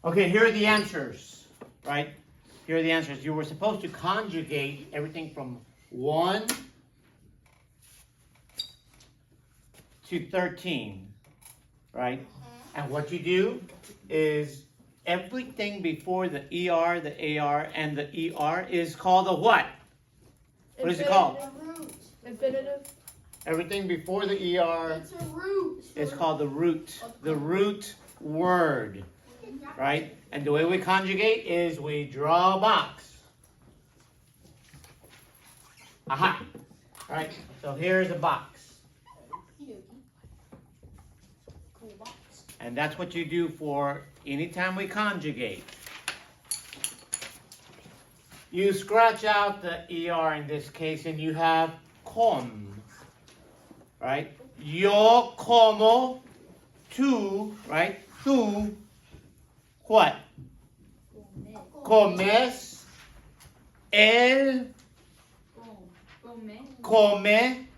Okay, here are the answers, right? Here are the answers. You were supposed to conjugate everything from 1 to 13, right? And what you do is everything before the ER, the AR, and the ER is called a what? What is it called? Infinitive. Everything before the ER It's a root. is called the root word, right? And the way we conjugate is we draw a box. Aha. All right, so here's a box. Cool box. And that's what you do for anytime we conjugate. You scratch out the ER in this case and you have com, right? Yo como, tú, right? Tú, what? Comes, él come,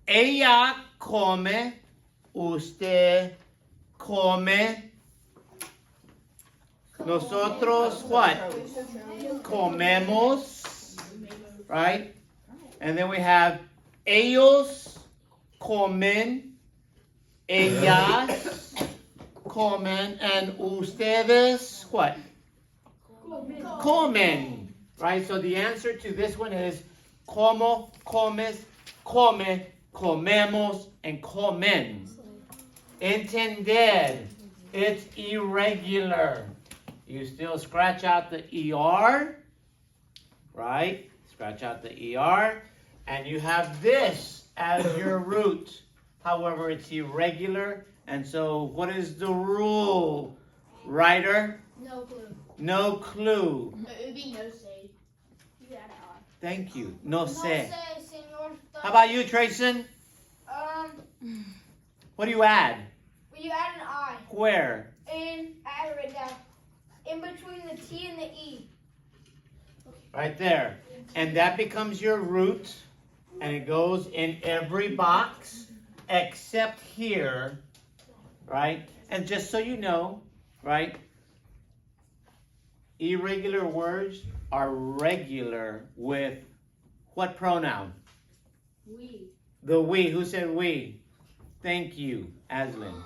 ella come, usted come, nosotros what? Comemos, right? And then we have ellos comen, ellas comen, and ustedes what? Comen, right? So the answer to this one is como, comes, come, comemos, and comen. Entender. It's irregular. You still scratch out the ER, right? Scratch out the ER, and you have this as your root. However, it's irregular, and so what is the rule, writer? No clue. No clue. It would be no say. You add an I. Thank you. No sé. Senor. How about you, Trayson? What do you add? When you add an I. Where? I add it right down. In between the T and the E. Right there. And that becomes your root, and it goes in every box except here, right? And just so you know, right, irregular words are regular with what pronoun? We. The we. Who said we? Thank you, Aslan.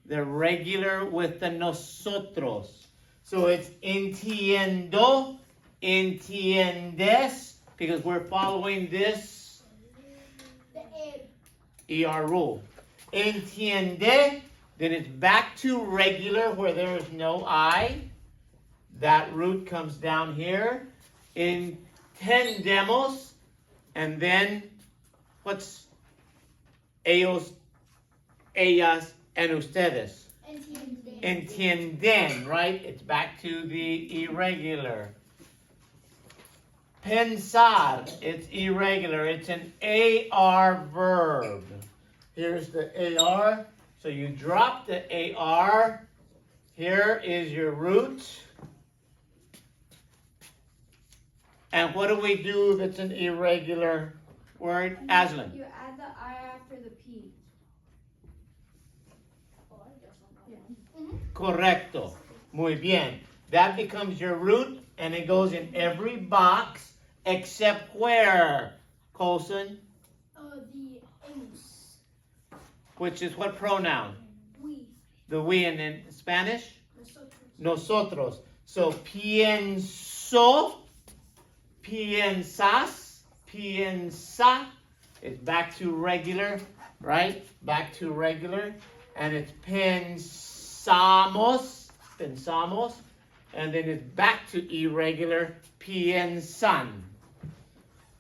They're regular with the nosotros. So it's entiendo, entiendes, because we're following this The ER rule. Entiende, then it's back to regular where there is no I. That root comes down here. Entendemos, and then what's ellos, ellas, and ustedes? Entienden, right? It's back to the irregular. Pensar, it's irregular. It's an AR verb. Here's the AR. So you drop the AR. Here is your root. And what do we do if it's an irregular word? Aslan. You add the I after the P. Correcto. Muy bien. That becomes your root, and it goes in every box except where, Colson? the A's. Which is what pronoun? We. The we, and in Spanish? Nosotros. Nosotros. So pienso, piensas, piensa. It's back to regular, right? Back to regular. And it's pensamos, pensamos. And then it's back to irregular, piensan.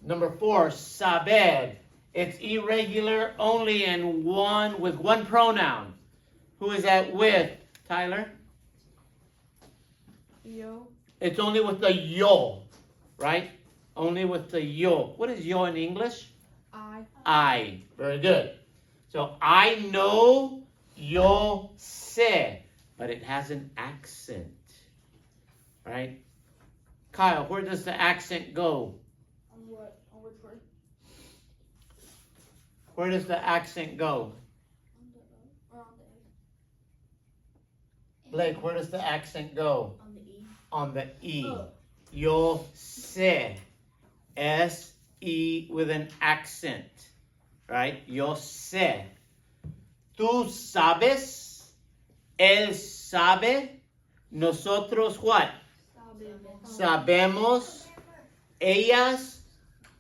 Number 4, saber. It's irregular only in with one pronoun. Who is that with, Tyler? Yo. It's only with the yo, right? Only with the yo. What is yo in English? I. Very good. So I know, yo sé, but it has an accent, right? Kyle, where does the accent go? On what? On which word? Where does the accent go? On the O or on Blake, where does the accent go? On the E. On the E. Oh. Yo sé. S-E with an accent. Right? Yo sé. Tú sabes. Él sabe. Nosotros what? Sabemos. Ellas,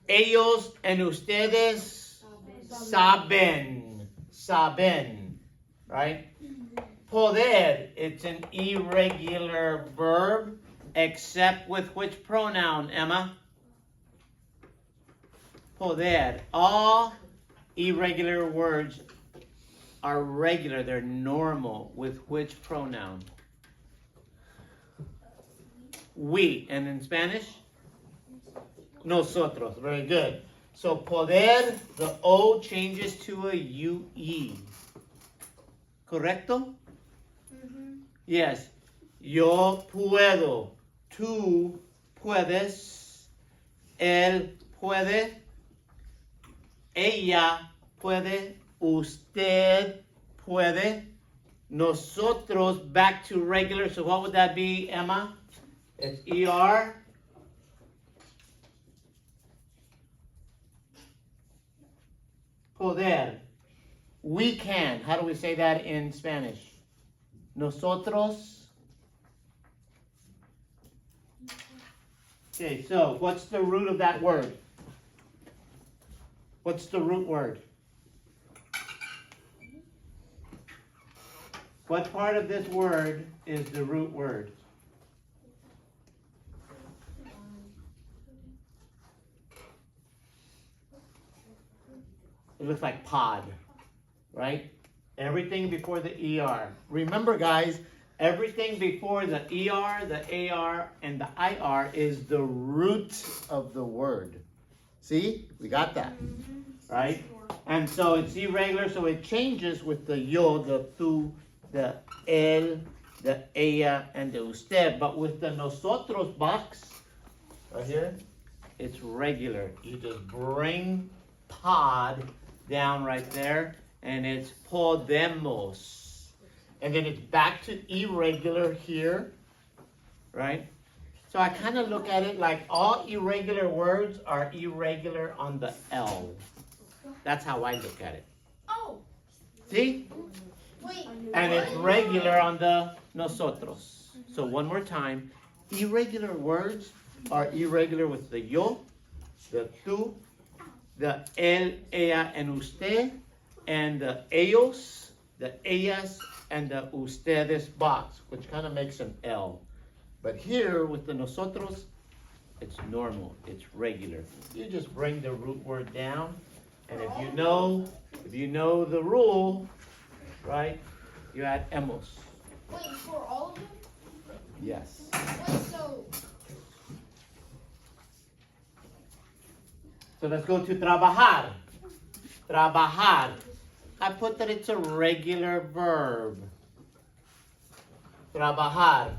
ellos, and ustedes saben. Saben. Right? Poder, it's an irregular verb, except with which pronoun, Emma? Poder. All irregular words are regular, they're normal. With which pronoun? We. And in Spanish? Nosotros. Very good. So poder, the O changes to a UE. Correcto? Yes. Yo puedo. Tú puedes. Él puede. Ella puede. Usted puede. Nosotros, back to regular. So what would that be, Emma? It's ER. Poder. We can. How do we say that in Spanish? Nosotros. Okay, so what's the root of that word? What's the root word? What part of this word is the root word? It looks like pod, right? Everything before the ER. Remember, guys, everything before the ER, the AR, and the IR is the root of the word. See? We got that, right? And so it's irregular, so it changes with the yo, the tú, the él, the ella, and the usted. But with the nosotros box, right here, it's regular. You just bring pod down right there, and it's podemos. And then it's back to irregular here, right? So I kind of look at it like all irregular words are irregular on the L. That's how I look at it. Oh. See? Wait. And it's regular on the nosotros. So one more time. Irregular words are irregular with the yo, the tú, the él, ella, and usted, and the ellos, the ellas, and the ustedes box, which kind of makes an L. But here with the nosotros, it's normal, it's regular. You just bring the root word down, and if you know the rule, right, you add emos. Wait, for all of them? Yes. Wait, so. So let's go to trabajar. Trabajar. I put that it's a regular verb. Trabajar.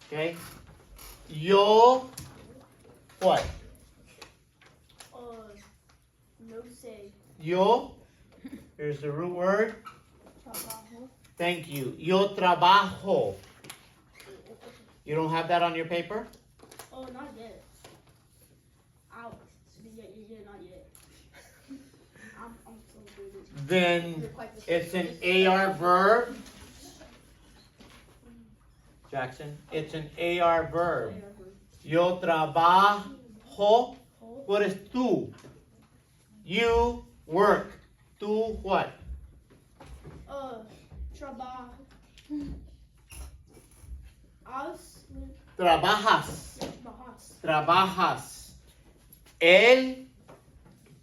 Okay? Yo, what? No sé. Yo, here's the root word. Trabajo. Thank you. Yo trabajo. You don't have that on your paper? Oh, not yet. Yeah, not yet. I'm so good. Then it's an AR verb. Jackson, it's an AR verb. Yo trabajo. What is tú? You work. Tú what? Trabajo. Trabajas. Trabajas. Él,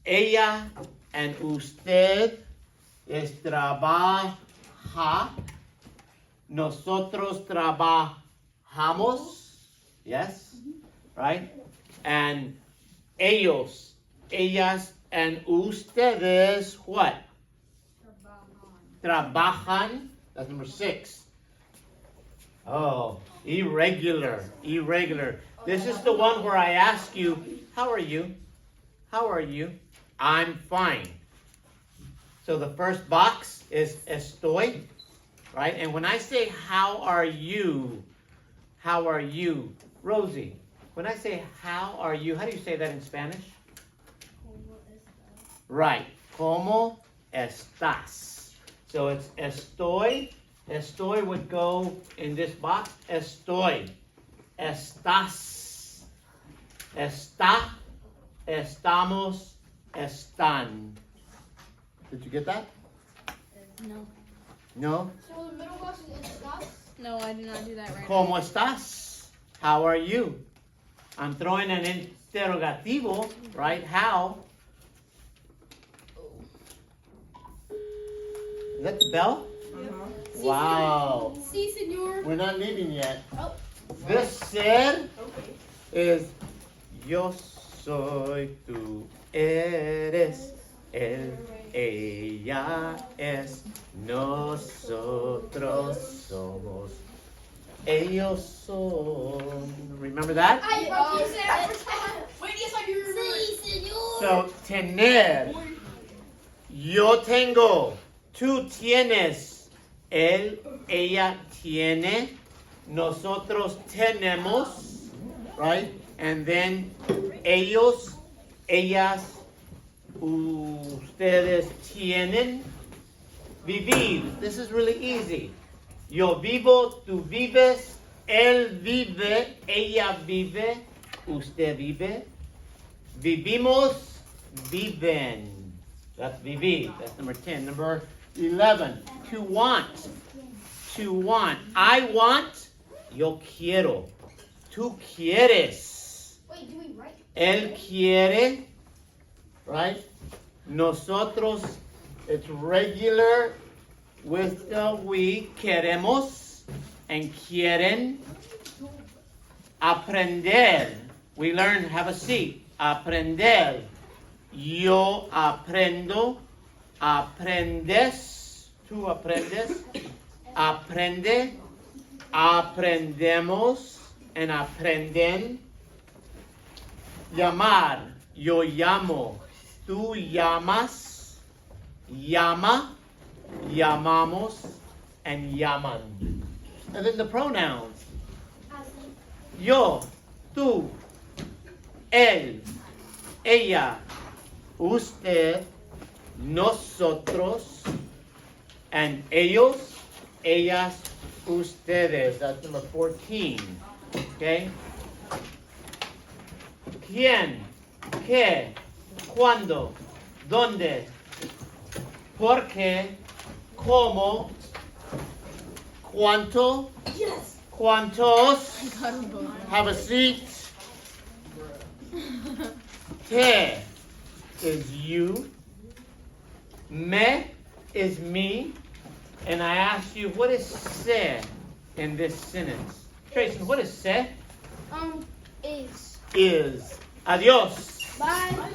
ella, and usted es trabaja. Nosotros trabajamos. Yes? Right? And ellos, ellas, and ustedes what? Trabajan. That's number 6. Oh, irregular. Irregular. This is the one where I ask you, how are you? How are you? I'm fine. So the first box is estoy. right? And when I say, how are you? How are you? Rosie, when I say, how are you? How do you say that in Spanish? Right. ¿Cómo estás? So it's estoy. Estoy would go in this box. Estoy. Estás. Está. Estamos. Están. Did you get that? No. No? So the middle box is estás? No, I did not do that right. ¿Cómo estás? How are you? I'm throwing an interrogativo, right? How? Is that the bell? Wow. Sí, señor. We're not leaving yet. Oh. This ser Okay. is yo soy, tú eres, él, ella es, nosotros somos, ellos son. Remember that? Ay, ¿por qué se Wait, yes, I do remember. Sí, señor. So, tener. Yo tengo. Tú tienes. Él, ella tiene. Nosotros tenemos. Right? And then ellos, ellas, ustedes tienen. Vivir. This is really easy. Yo vivo, tú vives, él vive, ella vive, usted vive. Vivimos, viven. That's vivir. That's number 10. Number 11. To want. To want. I want. Yo quiero. Tú quieres. Wait, do we write? Él quiere. Right? Nosotros. It's regular with the we. Queremos. And quieren. Aprender. We learn, have a seat. Aprender. Yo aprendo. Aprendes. Tú aprendes. Aprende. Aprendemos. And aprenden. Llamar. Yo llamo. Tú llamas. Llama. Llamamos. And llaman. And then the pronouns. Yo. Tú. Él. Ella. Usted. Nosotros. And ellos. Ellas. Ustedes. That's number 14. Okay? ¿Quién? ¿Qué? ¿Cuándo? ¿Dónde? ¿Por qué? ¿Cómo? ¿Cuánto? Yes. ¿Cuántos? I got them both. Have a seat. Te is you. Me is me. And I asked you, what is se in this sentence? Tracy, what is se? Is. Is. Adios. Bye.